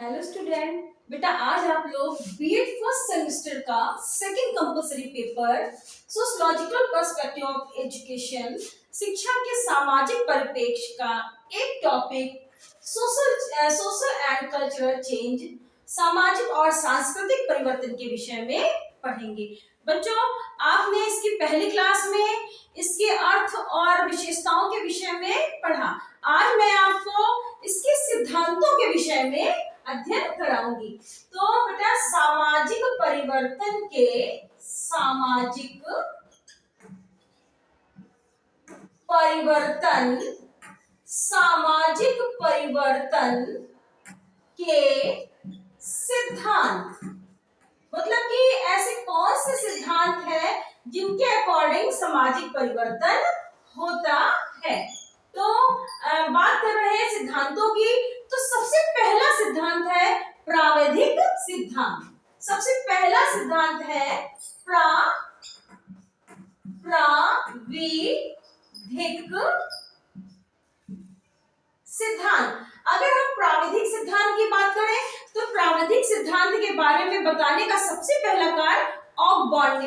Hello student, बेटा आज आप लोग बीएड फर्स्ट सेमेस्टर का second compulsory paper sociological perspective of education शिक्षा के सामाजिक परिप्रेक्ष्य का एक topic social and cultural change सामाजिक और सांस्कृतिक परिवर्तन के विषय में पढ़ेंगे। बच्चों, आपने इसकी पहली क्लास में इसके अर्थ और विशेषताओं के विषय में पढ़ा। आज मैं आपको इसके सिद्धांतों के विषय में अध्ययन कराऊंगी। तो बेटा सामाजिक परिवर्तन के सिद्धांत मतलब कि ऐसे कौन से सिद्धांत हैं जिनके अकॉर्डिंग सामाजिक परिवर्तन होता है। तो बात कर रहे हैं सिद्धांतों की। तो सबसे पहला सिद्धांत है प्राविधिक सिद्धांत। सबसे पहला सिद्धांत है प्राविधिक सिद्धांत। अगर हम प्राविधिक सिद्धांत की बात करें तो प्राविधिक सिद्धांत के बारे में बताने का सबसे पहला कार्य ऑगबर्न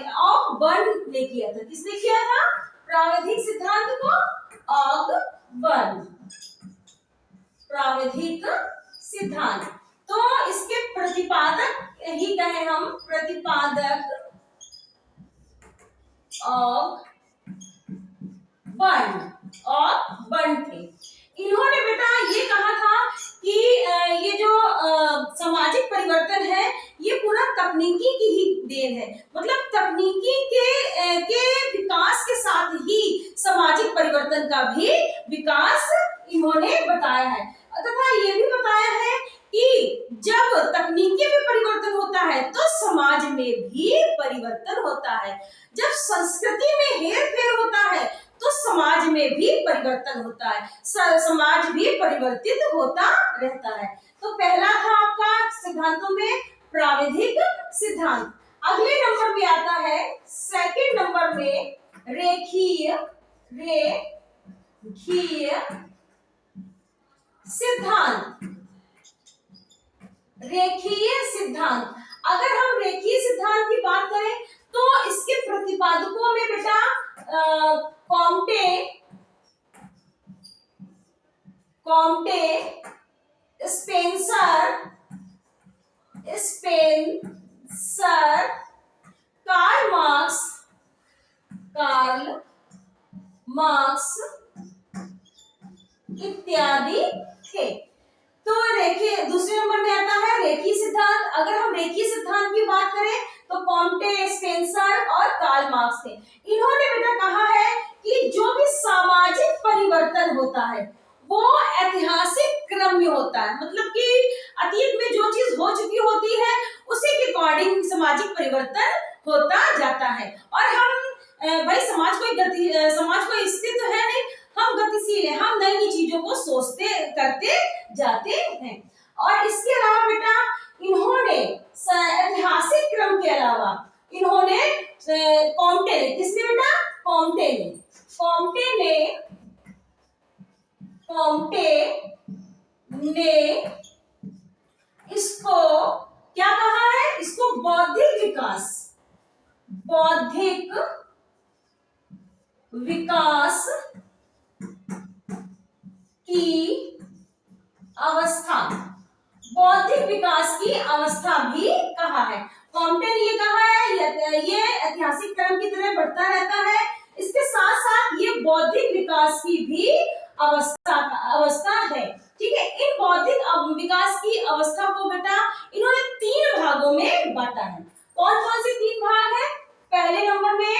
ने किया था। किसने किया था प्राविधिक सिद्धांत को? ऑगबर्न। प्राविधिक सिद्धांत तो इसके प्रतिपादक ही कहें हम, प्रतिपादक ऑगबर्न थे। इन्होंने बेटा ये कहा था कि ये जो सामाजिक परिवर्तन है ये पूरा तकनीकी की ही देन है। मतलब तकनीकी के विकास के साथ ही सामाजिक परिवर्तन का भी विकास इन्होंने बताया है तथा ये भी बताया है कि जब तकनीकी में परिवर्तन होता है तो समाज में भी परिवर्तन होता है। जब संस्कृति में हेरफेर होता है तो समाज में भी परिवर्तन होता है, समाज भी परिवर्तित होता रहता है। तो पहला था आपका सिद्धांतों में प्राविधिक सिद्धांत। अगले नंबर में आता है सेकंड नंबर में रेखीय सिद्धांत। रेखीय सिद्धांत, अगर हम रेखीय सिद्धांत की बात करें तो इसके प्रतिपादकों में बेटा कॉम्टे, स्पेंसर, कार्ल मार्क्स इत्यादि थे। तो रेखीय दूसरे नंबर में आता है रेखीय सिद्धांत। अगर हम रेखीय सिद्धांत की बात करें तो कॉम्टे, स्पेंसर और कार्ल मार्क्स थे। इन्होंने बेटा कहा है कि जो भी सामाजिक परिवर्तन होता है वो ऐतिहासिक क्रम में होता है। मतलब कि अतीत में जो चीज हो चुकी होती है उसी के अकॉर्डिंग सामाजिक परिवर्तन होता जाता है। और हम भाई समाज कोई स्थिर तो है नहीं, हम गतिशील हैं, हम नई नई चीजों को सोचते करते जाते हैं। और इसके अलावा बेटा इन्होंने ऐतिहासिक क्रम के अलावा इन्होंने कॉम्टे ने, किसने बेटा? कॉम्टे ने इसको क्या कहा है? इसको बौद्धिक विकास की अवस्था, बौद्धिक विकास की अवस्था भी कहा है। कॉम्टे ने ये कहा है ये ऐतिहासिक क्रम की तरह बढ़ता रहता है, इसके साथ साथ ये बौद्धिक विकास की भी अवस्था है। ठीक है, इन बौद्धिक विकास की अवस्था को बेटा इन्होंने 3 भागों में बांटा है। कौन कौन से 3 भाग है? पहले नंबर में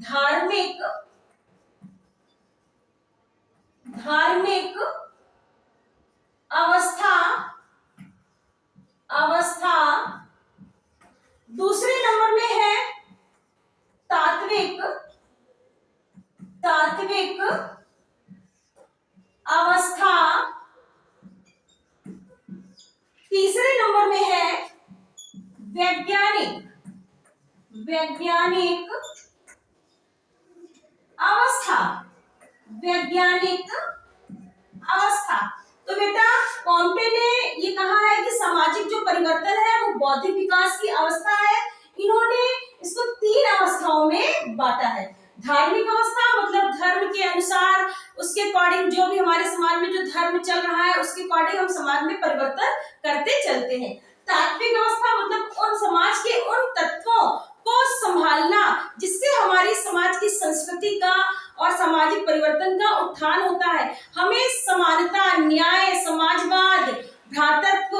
धार्मिक अवस्था, दूसरे नंबर में है तात्विक अवस्था, तीसरे नंबर में है वैज्ञानिक अवस्था। तो बेटा कॉम्टे ने ये कहा है कि सामाजिक जो परिवर्तन है वो बौद्धिक विकास की अवस्था है। इन्होंने इसको 3 अवस्थाओं में बांटा है। धार्मिक अवस्था मतलब धर्म के अनुसार, उसके अकॉर्डिंग जो भी हमारे समाज में जो धर्म चल रहा है उसके अकॉर्डिंग हम समाज में परिवर्तन करते चलते हैं। तात्विक अवस्था मतलब उन समाज के उन तत्वों को संभालना जिससे हमारी समाज की संस्कृति का और सामाजिक परिवर्तन का उत्थान होता है। हमें समानता, न्याय, समाजवाद, भ्रातृत्व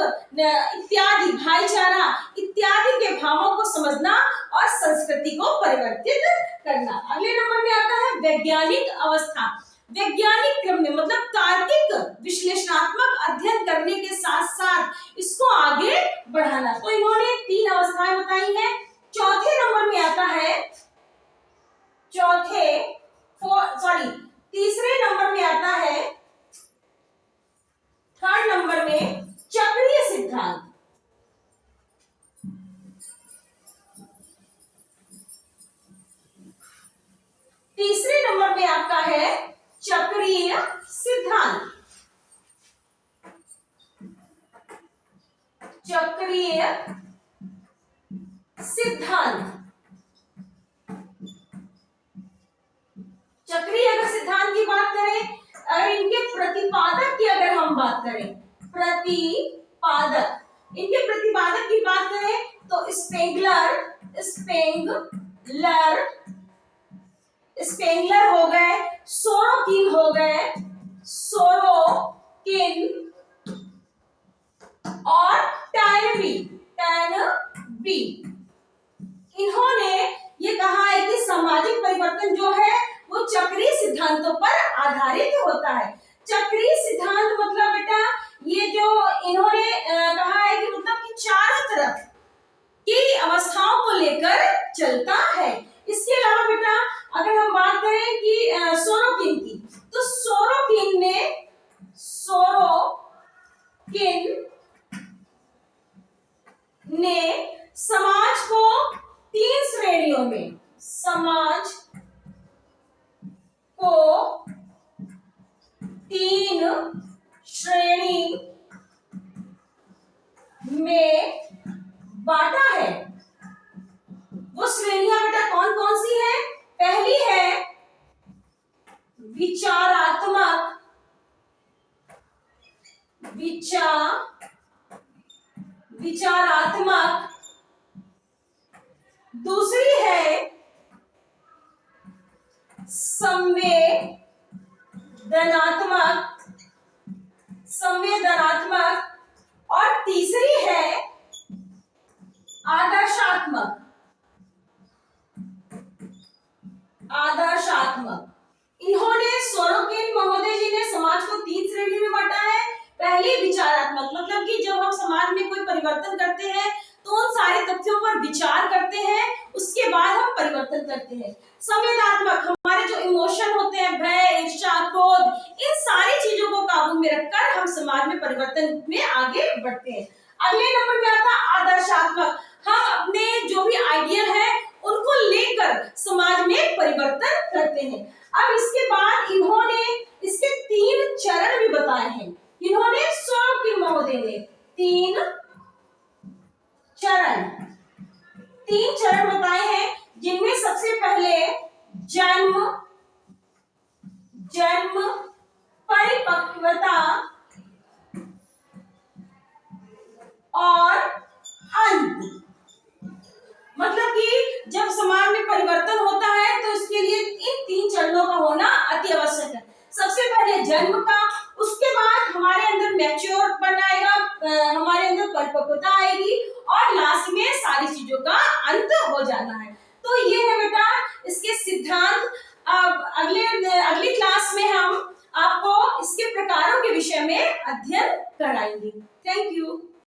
इत्यादि, भाईचारा इत्यादि के भावों को समझना और संस्कृति को परिवर्तित करना। अगले नंबर में आता है वैज्ञानिक अवस्था। वैज्ञानिक क्रम में मतलब तार्किक विश्लेषणात्मक अध्ययन करने के साथ साथ इसको आगे बढ़ाना। तो इन्होंने 3 अवस्थाएं बताई हैं। चौथे नंबर में आता है तीसरे नंबर में आता है, थर्ड नंबर में चक्रीय सिद्धांत। तीसरे नंबर में आपका है चक्रीय सिद्धांत। चक्रीय सिद्धांत। चक्रीय अगर सिद्धांत की बात करें, अगर इनके प्रतिपादक की अगर हम बात करें, इनके प्रतिपादक की बात करें तो स्पेंगलर हो गए, सोरोकिन हो गए, और टर्नबी। इन्होंने ये कहा है कि सामाजिक परिवर्तन जो है वो चक्रीय सिद्धांतों पर आधारित होता है। चक्रीय सिद्धांत मतलब बेटा ये जो इन्होंने कहा है कि मतलब कि चारों तरफ की अवस्थाओं को लेकर चलता है। इसके अलावा बेटा अगर हम बात करें कि सोरोकिन की, तो सोरोकिन ने समाज को 3 श्रेणियों में, समाज को 3 श्रेणी में बांटा है। वो श्रेणियां बेटा कौन कौन सी है? पहली है विचारात्मक, दूसरी है संवेदनात्मक और तीसरी है आदर्शात्मक। इन्होंने सोरोकिन महोदय जी ने समाज को 3 श्रेणी में बांटा है। पहली विचारात्मक मतलब कि जब हम समाज में कोई परिवर्तन करते हैं तो उन सारे तथ्यों पर विचार करते हैं, उसके बाद हम परिवर्तन करते हैं। संवेदनात्मक हमारे जो इमोशन होते हैं, भय, ईर्ष्या, क्रोध, इन सारी चीजों को काबू में रखकर हम समाज में परिवर्तन में आगे बढ़ते हैं। अगले नंबर में आता है आदर्शात्मक। हम अपने जो भी आइडियल है उनको लेकर समाज में परिवर्तन करते हैं। अब इसके बाद इन्होंने इसके 3 चरण भी बताए हैं। इन्होंने सोरोकिन महोदय ने 3 चरण बताए हैं, जिनमें सबसे पहले जन्म, परिपक्वता और अंत। मतलब कि जब समाज में परिवर्तन होता है तो इसके लिए इन 3 चरणों का होना अति आवश्यक है। सबसे पहले जन्म का, उसके बाद हमारे अंदर मैच्योर बनाएगा, हमारे अंदर परिपक्वता आएगी और लास्ट में सारी चीजों का अंत हो जाना है। तो ये है बेटा इसके सिद्धांत। अब अगली क्लास में हम आपको इसके प्रकारों के विषय में अध्ययन कराएंगे। Thank you.